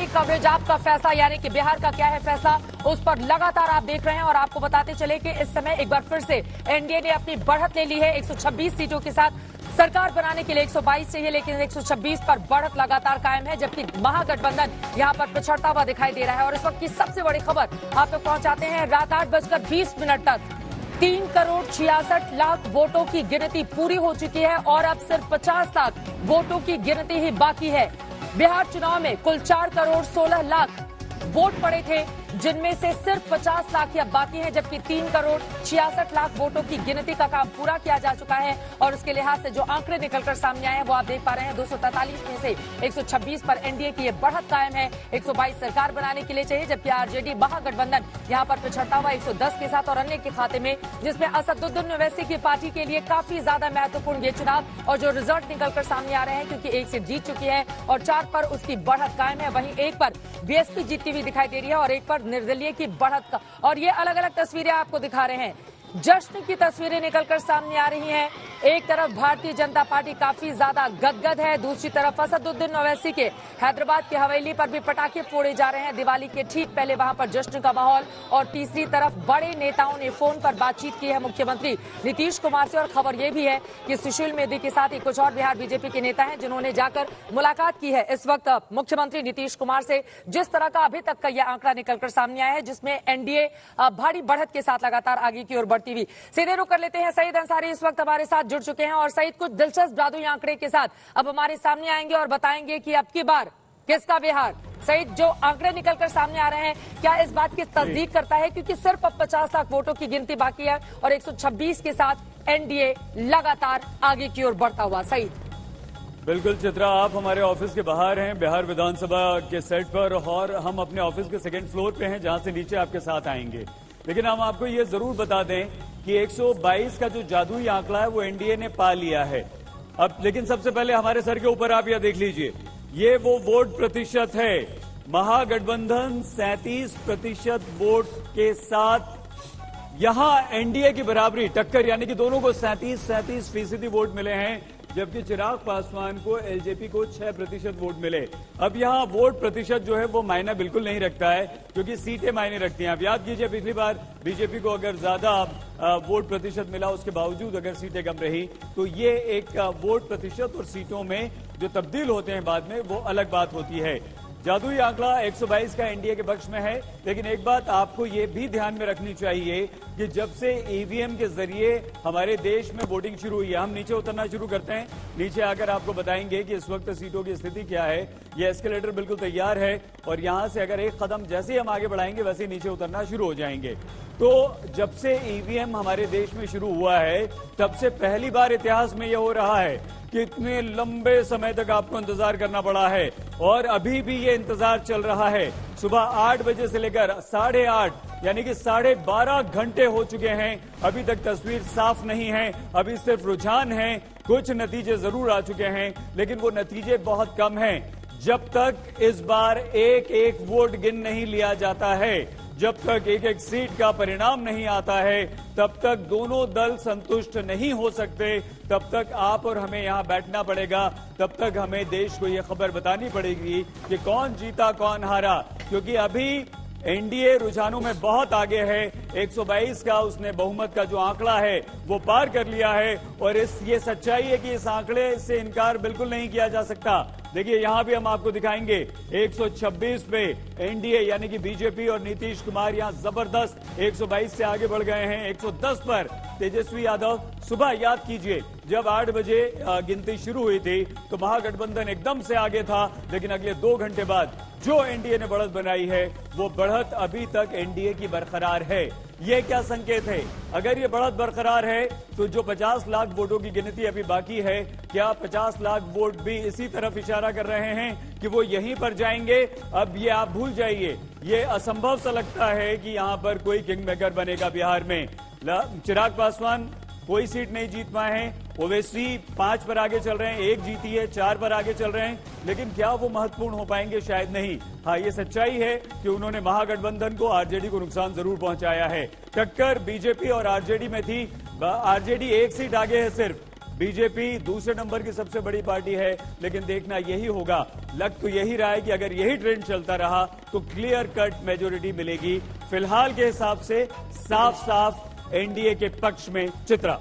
बड़ी कवरेज आपका फैसला यानी कि बिहार का क्या है फैसला, उस पर लगातार आप देख रहे हैं। और आपको बताते चले कि इस समय एक बार फिर से एनडीए ने अपनी बढ़त ले ली है 126 सीटों के साथ। सरकार बनाने के लिए 122 चाहिए, लेकिन 126 पर बढ़त लगातार कायम है, जबकि महागठबंधन यहां पर पिछड़ता हुआ दिखाई दे रहा है। और इस वक्त की सबसे बड़ी खबर आप तक पहुंचाते हैं। रात 8:20 तक 3,66,00,000 वोटों की गिनती पूरी हो चुकी है और अब सिर्फ 50 लाख वोटों की गिनती ही बाकी है। बिहार चुनाव में कुल 4,16,00,000 वोट पड़े थे, जिनमें से सिर्फ 50 लाख या बाकी हैं, जबकि 3,66,00,000 वोटों की गिनती का काम पूरा किया जा चुका है। और उसके लिहाज से जो आंकड़े निकलकर सामने आए हैं वो आप देख पा रहे हैं। 243 में से 126 पर एनडीए की ये बढ़त कायम है। 122 सरकार बनाने के लिए चाहिए, जबकि आरजेडी महागठबंधन यहां पर पिछड़ता हुआ 110 के साथ और अन्य के खाते में, जिसमें असदुद्दीन ओवैसी की पार्टी के लिए काफी ज्यादा महत्वपूर्ण ये चुनाव और जो रिजल्ट निकलकर सामने आ रहे हैं, क्योंकि एक सीट जीत चुकी है और 4 पर उसकी बढ़त कायम है। वहीं एक पर बीएसपी जीतती हुई दिखाई दे रही है और एक पर निर्दलीय की बढ़त का। और ये अलग अलग तस्वीरें आपको दिखा रहे हैं, जश्न की तस्वीरें निकलकर सामने आ रही हैं। एक तरफ भारतीय जनता पार्टी काफी ज्यादा गदगद है, दूसरी तरफ असदुद्दीन ओवैसी के हैदराबाद की हवेली पर भी पटाखे फोड़े जा रहे हैं दिवाली के ठीक पहले, वहां पर जश्न का माहौल। और तीसरी तरफ बड़े नेताओं ने फोन पर बातचीत की है मुख्यमंत्री नीतीश कुमार से। और खबर यह भी है कि सुशील मोदी के साथ ही कुछ और बिहार बीजेपी के नेता हैं जिन्होंने जाकर मुलाकात की है इस वक्त मुख्यमंत्री नीतीश कुमार से। जिस तरह का अभी तक का यह आंकड़ा निकलकर सामने आया है, जिसमें एनडीए भारी बढ़त के साथ लगातार आगे की ओर बढ़ती हुई। सीधे रुक कर लेते हैं, सईद अंसारी इस वक्त हमारे साथ जुड़ चुके हैं। और सईद, कुछ दिलचस्प जादुई आंकड़े के साथ अब हमारे सामने आएंगे और बताएंगे कि अब की बार किसका बिहार। सईद, जो आंकड़े निकलकर सामने आ रहे हैं, क्या इस बात की तस्दीक करता है, क्योंकि सिर्फ अब 50 लाख वोटों की गिनती बाकी है और 126 के साथ एनडीए लगातार आगे की ओर बढ़ता हुआ। सईद। बिल्कुल चित्रा, आप हमारे ऑफिस के बाहर हैं, बिहार विधानसभा के सेट पर, और हम अपने ऑफिस के सेकंड फ्लोर पे हैं, जहां से नीचे आपके साथ आएंगे। लेकिन हम आपको ये जरूर बता दें कि 122 का जो जादुई आंकड़ा है वो एनडीए ने पा लिया है अब। लेकिन सबसे पहले हमारे सर के ऊपर आप यह देख लीजिए, ये वो वोट प्रतिशत है। महागठबंधन 37% वोट के साथ यहां एनडीए की बराबरी टक्कर, यानी कि दोनों को 37% वोट मिले हैं, जबकि चिराग पासवान को, एलजेपी को 6% वोट मिले। अब यहां वोट प्रतिशत जो है वो मायना बिल्कुल नहीं रखता है, क्योंकि सीटें मायने रखती हैं। आप याद कीजिए, पिछली बार बीजेपी को अगर ज्यादा वोट प्रतिशत मिला, उसके बावजूद अगर सीटें कम रही, तो ये एक वोट प्रतिशत और सीटों में जो तब्दील होते हैं बाद में, वो अलग बात होती है। जादुई आंकड़ा 122 का एनडीए के पक्ष में है। लेकिन एक बात आपको ये भी ध्यान में रखनी चाहिए कि जब से ईवीएम के जरिए हमारे देश में वोटिंग शुरू हुई है, हम नीचे उतरना शुरू करते हैं। नीचे आकर आपको बताएंगे कि इस वक्त सीटों की स्थिति क्या है। यह एस्केलेटर बिल्कुल तैयार है और यहां से अगर एक कदम जैसे ही हम आगे बढ़ाएंगे, वैसे नीचे उतरना शुरू हो जाएंगे। तो जब से ईवीएम हमारे देश में शुरू हुआ है, तब से पहली बार इतिहास में यह हो रहा है कि इतने लंबे समय तक आपको इंतजार करना पड़ा है और अभी भी ये इंतजार चल रहा है। सुबह 8 बजे से लेकर 8:30 यानी कि 12.5 घंटे हो चुके हैं। अभी तक तस्वीर साफ नहीं है, अभी सिर्फ रुझान है। कुछ नतीजे जरूर आ चुके हैं, लेकिन वो नतीजे बहुत कम हैं। जब तक इस बार एक एक वोट गिन नहीं लिया जाता है, जब तक एक एक सीट का परिणाम नहीं आता है, तब तक दोनों दल संतुष्ट नहीं हो सकते। तब तक आप और हमें यहां बैठना पड़ेगा, तब तक हमें देश को यह खबर बतानी पड़ेगी कि कौन जीता कौन हारा, क्योंकि अभी एनडीए रुझानों में बहुत आगे है। 122 का उसने बहुमत का जो आंकड़ा है वो पार कर लिया है और ये सच्चाई है कि इस आंकड़े से इनकार बिल्कुल नहीं किया जा सकता। देखिए, यहां भी हम आपको दिखाएंगे 126 पे एनडीए यानी कि बीजेपी और नीतीश कुमार यहां जबरदस्त 122 से आगे बढ़ गए हैं। 110 पर तेजस्वी यादव। सुबह याद कीजिए, जब 8 बजे गिनती शुरू हुई थी तो महागठबंधन एकदम से आगे था, लेकिन अगले 2 घंटे बाद जो एनडीए ने बढ़त बनाई है, वो बढ़त अभी तक एनडीए की बरकरार है। ये क्या संकेत है? अगर ये बढ़त बरकरार है तो जो 50 लाख वोटों की गिनती अभी बाकी है, क्या 50 लाख वोट भी इसी तरफ इशारा कर रहे हैं कि वो यहीं पर जाएंगे? अब ये आप भूल जाइए, ये असंभव सा लगता है कि यहां पर कोई किंग मेकर बनेगा बिहार में। चिराग पासवान कोई सीट नहीं जीत पाए हैं, ओवैसी 5 पर आगे चल रहे हैं, 1 जीती है, 4 पर आगे चल रहे हैं, लेकिन क्या वो महत्वपूर्ण हो पाएंगे? शायद नहीं। हाँ, ये सच्चाई है कि उन्होंने महागठबंधन को, आरजेडी को नुकसान जरूर पहुंचाया है। टक्कर बीजेपी और आरजेडी में थी। आरजेडी 1 सीट आगे है सिर्फ, बीजेपी दूसरे नंबर की सबसे बड़ी पार्टी है, लेकिन देखना यही होगा। लग तो यही रहा है कि अगर यही ट्रेंड चलता रहा तो क्लियर कट मेजोरिटी मिलेगी। फिलहाल के हिसाब से साफ साफ एनडीए के पक्ष में चित्रा।